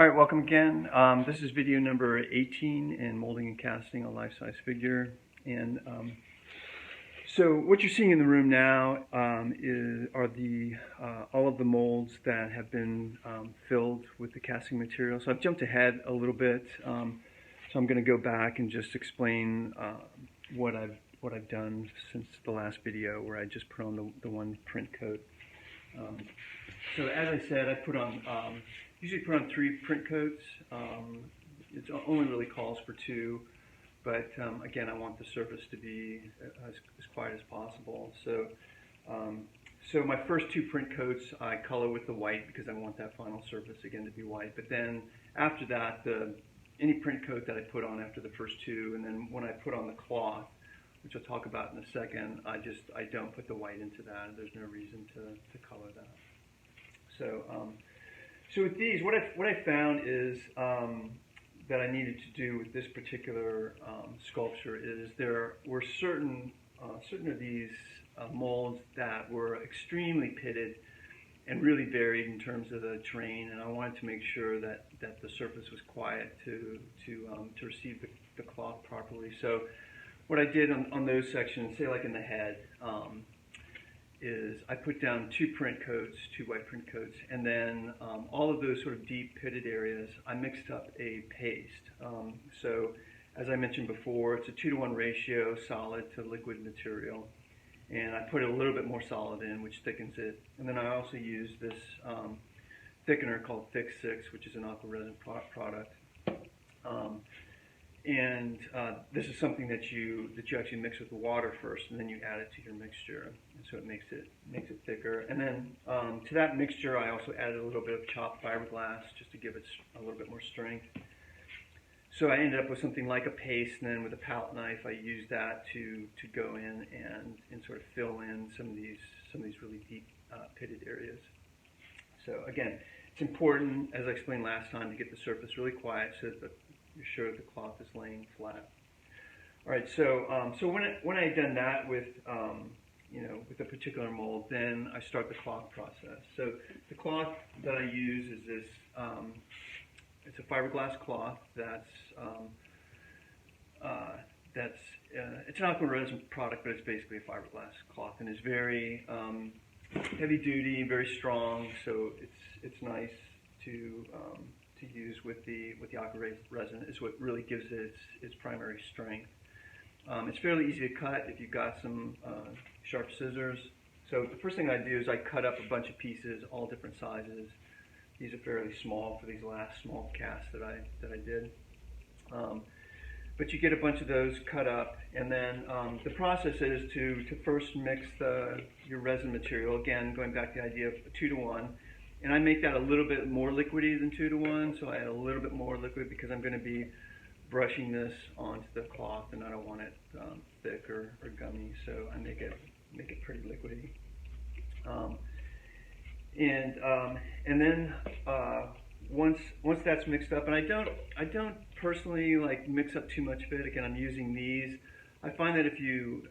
All right, welcome again. This is video number 18 in molding and casting a life-size figure. And so what you're seeing in the room now are all of the molds that have been filled with the casting material. So I've jumped ahead a little bit. So I'm going to go back and just explain what I've done since the last video, where I just put on the one print coat. So as I said, I usually put on 3 print coats. It only really calls for 2, but again, I want the surface to be as quiet as possible. So my first 2 print coats I color with the white because I want that final surface again to be white. But then after that, any print coat that I put on after the first 2, and then when I put on the cloth, which I'll talk about in a second, I don't put the white into that. There's no reason to color that. So with these, what I found is that I needed to do with this particular sculpture is there were certain of these molds that were extremely pitted and really varied in terms of the terrain, and I wanted to make sure that the surface was quiet to receive the cloth properly. So what I did on those sections, say like in the head, is I put down 2 print coats, 2 white print coats, and then all of those sort of deep pitted areas, I mixed up a paste. So as I mentioned before, it's a 2-to-1 ratio, solid to liquid material, and I put a little bit more solid in, which thickens it. And then I also use this thickener called Fix 6, which is an aqua resin product. And this is something that you actually mix with the water first, and then you add it to your mixture, and so it makes it thicker. And then to that mixture, I also added a little bit of chopped fiberglass just to give it a little bit more strength. So I ended up with something like a paste, and then with a palette knife, I used that to go in and sort of fill in some of these really deep pitted areas. So again, it's important, as I explained last time, to get the surface really quiet so that you're sure the cloth is laying flat. All right, so when I had done that with with a particular mold, then I start the cloth process. So the cloth that I use is this. It's a fiberglass cloth that's it's an aqua resin product, but it's basically a fiberglass cloth, and it's very heavy duty, very strong. So it's nice to use with the aqua resin. Is what really gives it its primary strength. It's fairly easy to cut if you've got some sharp scissors. So the first thing I do is I cut up a bunch of pieces, all different sizes. These are fairly small for these last small casts that I did. But you get a bunch of those cut up, and then the process is to first mix your resin material. Again, going back to the idea of 2-to-1. And I make that a little bit more liquidy than 2-to-1, so I add a little bit more liquid because I'm going to be brushing this onto the cloth, and I don't want it thick or gummy, so I make it pretty liquidy. And then once that's mixed up, and I don't personally like mix up too much of it. Again, I'm using these. I find that if you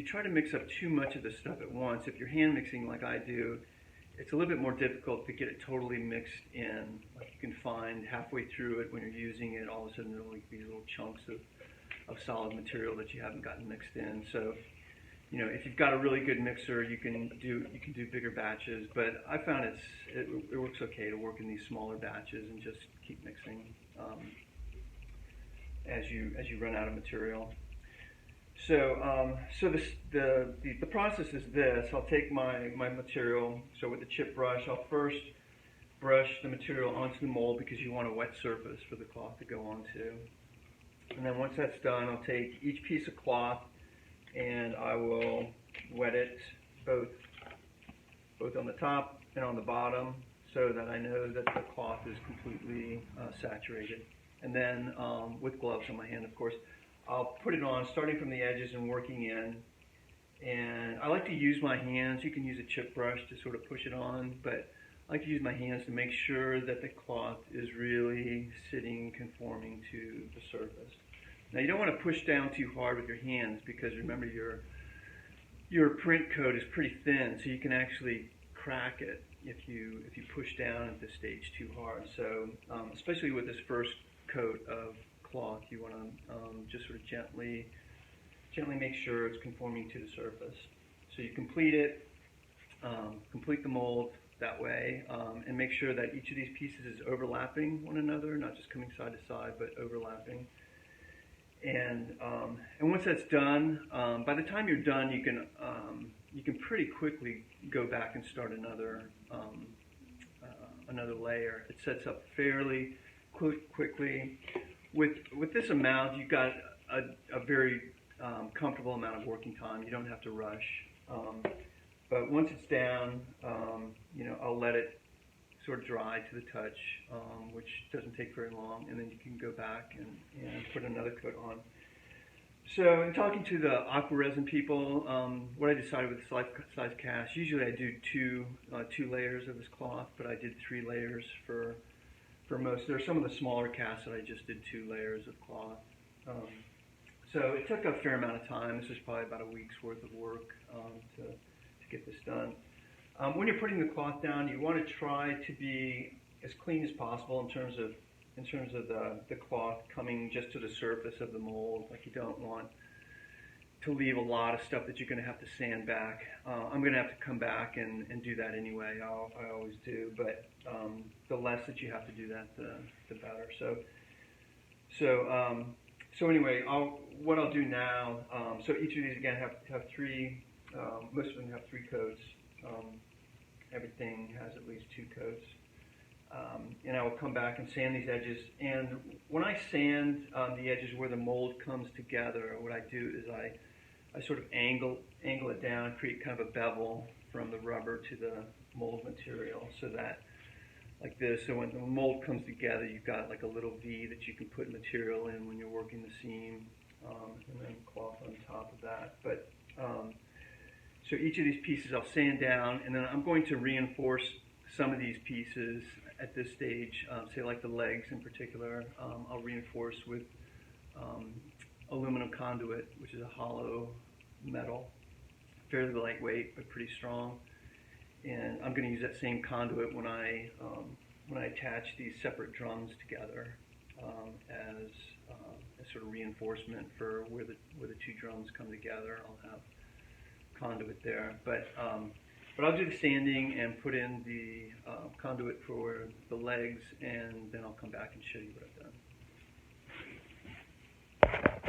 try to mix up too much of the stuff at once, if you're hand mixing like I do, it's a little bit more difficult to get it totally mixed in. Like you can find halfway through it when you're using it, all of a sudden there'll be these little chunks of solid material that you haven't gotten mixed in. So, if you've got a really good mixer, you can do bigger batches. But I found it works okay to work in these smaller batches and just keep mixing as you run out of material. So the process is this. I'll take my material. So with the chip brush, I'll first brush the material onto the mold because you want a wet surface for the cloth to go onto. And then once that's done, I'll take each piece of cloth and I will wet it both on the top and on the bottom so that I know that the cloth is completely saturated. And then with gloves on my hand, of course, I'll put it on, starting from the edges and working in. And I like to use my hands. You can use a chip brush to sort of push it on, but I like to use my hands to make sure that the cloth is really sitting, conforming to the surface. Now, you don't want to push down too hard with your hands because remember your print coat is pretty thin, so you can actually crack it, if you push down at this stage too hard. So especially with this first coat of cloth, you want to just sort of gently make sure it's conforming to the surface. So you complete it, complete the mold that way, and make sure that each of these pieces is overlapping one another, not just coming side to side, but overlapping. And once that's done, by the time you're done, you can pretty quickly go back and start another layer. It sets up fairly quickly. With this amount, you've got a very comfortable amount of working time. You don't have to rush. But once it's down, I'll let it sort of dry to the touch, which doesn't take very long, and then you can go back and put another coat on. So in talking to the aqua resin people, what I decided with this size cast, usually I do two layers of this cloth, but I did 3 layers for most. There are some of the smaller casts that I just did 2 layers of cloth. So it took a fair amount of time. This was probably about a week's worth of work to get this done. When you're putting the cloth down, you want to try to be as clean as possible in terms of the cloth coming just to the surface of the mold. Like, you don't want to leave a lot of stuff that you're going to have to sand back. I'm going to have to come back and do that anyway. I always do, but the less that you have to do that, the better. So anyway, what I'll do now. So each of these again have 3. Most of them have 3 coats. Everything has at least 2 coats. And I will come back and sand these edges. And when I sand the edges where the mold comes together, what I do is I sort of angle it down, create kind of a bevel from the rubber to the mold material, so that, like this, so when the mold comes together, you've got like a little V that you can put material in when you're working the seam, and then cloth on top of that. But so each of these pieces I'll sand down, and then I'm going to reinforce some of these pieces at this stage, say like the legs in particular. I'll reinforce with aluminum conduit, which is a hollow metal, fairly lightweight but pretty strong. And I'm going to use that same conduit when I attach these separate drums together as sort of reinforcement for where the 2 drums come together. I'll have conduit there, but I'll do the sanding and put in the conduit for the legs, and then I'll come back and show you what I've done.